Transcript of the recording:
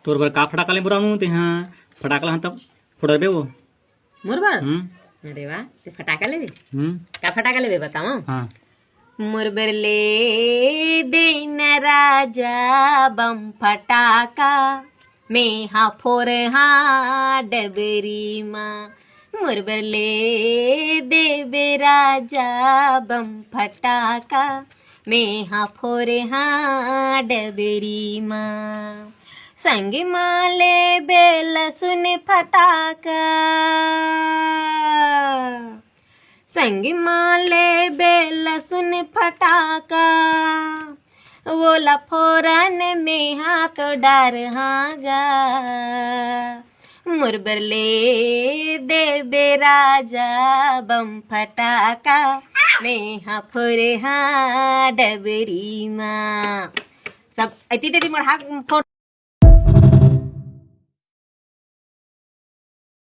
तोर बर का फटाका ले बुरानु ते हाँ फटाका ला तब फोड़ दे वो मुरबर अरे वाह ते फटाका लेबे का फटाका लेबे बताओ हाँ मुरबर ले देन राजा बम फटाका मैं हाँ फोर हाँ डबरी माँ मुरबर ले देवे राजा बम फटाका मैं हाँ फोर हाँ डबरी माँ संग माले बेल सुन फटाका संग माले बेल सुन फटाका वोला फोरन में हाथ डार हागा मुरबर ले देवे राजा बम फटाका मैं हाँ फोरे हाँ डबरी माँ सब ऐती तेरी मोर हाथ